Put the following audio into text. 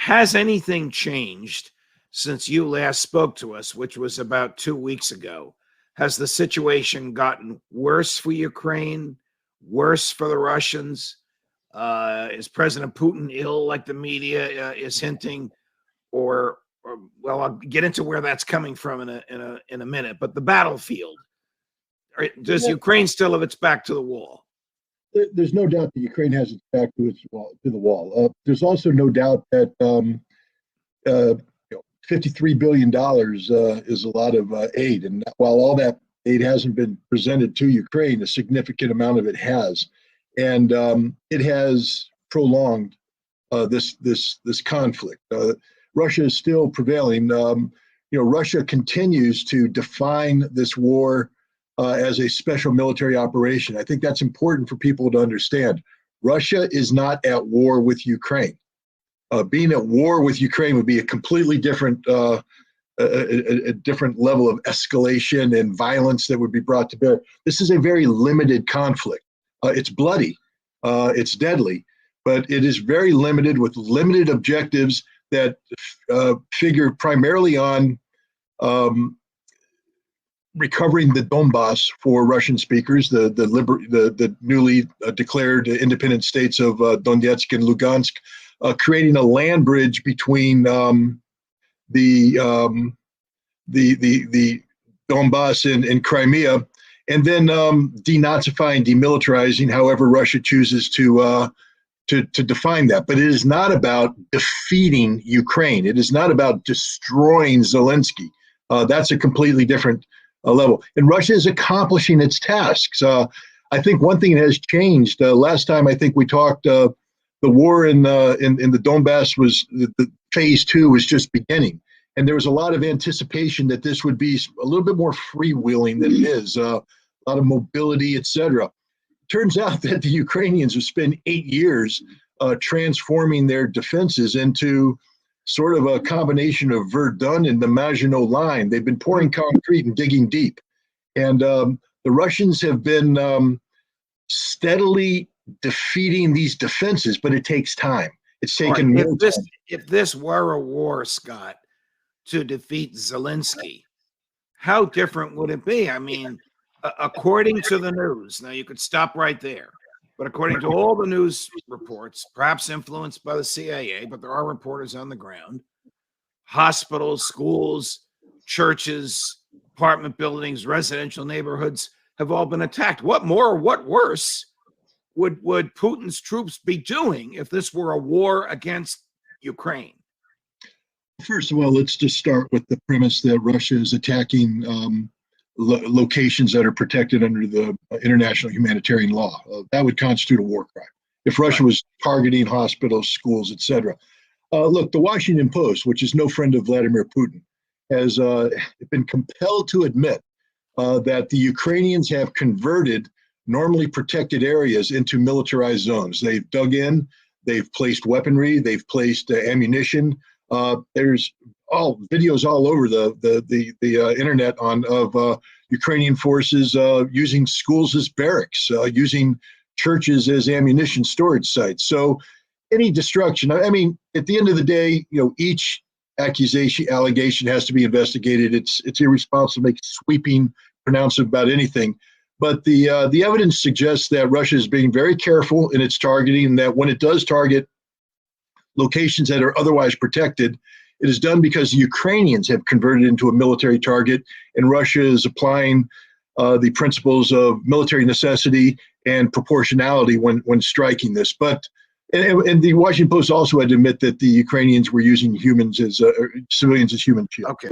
Has anything changed since you last spoke to us, which was about 2 weeks ago? Has the situation gotten worse for Ukraine, worse for the Russians? Is President Putin ill, like the media is hinting? Or, well, I'll get into where that's coming from in a minute. But the battlefield, does Ukraine still have its back to the wall? There's no doubt that Ukraine has its back to the wall. There's also no doubt that $53 billion is a lot of aid, and while all that aid hasn't been presented to Ukraine, a significant amount of it has, and it has prolonged this conflict. Russia is still prevailing. Russia continues to define this war as a special military operation. I think that's important for people to understand. Russia is not at war with Ukraine. Being at war with Ukraine would be a completely different, a different level of escalation and violence that would be brought to bear. This is a very limited conflict. It's bloody, it's deadly, but it is very limited with limited objectives that figure primarily on recovering the Donbass for Russian speakers, the newly declared independent states of Donetsk and Lugansk, creating a land bridge between the Donbass and Crimea, and then denazifying, demilitarizing, however Russia chooses to define that. But it is not about defeating Ukraine. It is not about destroying Zelensky. That's a completely different level. And Russia is accomplishing its tasks. I think one thing that has changed. Last time I think we talked, the war in the Donbass was the phase 2 was just beginning, and there was a lot of anticipation that this would be a little bit more freewheeling than it is, a lot of mobility, etc. Turns out that the Ukrainians have spent 8 years transforming their defenses into sort of a combination of Verdun and the Maginot Line. They've been pouring concrete and digging deep. And the Russians have been steadily defeating these defenses, but it takes time. It's taken more time. If this were a war, Scott, to defeat Zelensky, how different would it be? I mean, according to the news, now you could stop right there, but according to all the news reports, perhaps influenced by the CIA, but there are reporters on the ground, hospitals, schools, churches, apartment buildings, residential neighborhoods have all been attacked. What more or what worse would Putin's troops be doing if this were a war against Ukraine? First of all, let's just start with the premise that Russia is attacking locations that are protected under the international humanitarian law. That would constitute a war crime if Russia was targeting hospitals, schools, etc. Look, the Washington Post, which is no friend of Vladimir Putin, has been compelled to admit that the Ukrainians have converted normally protected areas into militarized zones. They've dug in, they've placed weaponry, they've placed ammunition. There's videos all over the internet of Ukrainian forces using schools as barracks, using churches as ammunition storage sites. So any destruction, I mean, at the end of the day, each allegation has to be investigated. It's irresponsible to make sweeping pronouncements about anything. But the evidence suggests that Russia is being very careful in its targeting, and that when it does target locations that are otherwise protected, it is done because the Ukrainians have converted into a military target, and Russia is applying the principles of military necessity and proportionality when striking this. But and the Washington Post also had to admit that the Ukrainians were using humans as civilians as human shields. Okay.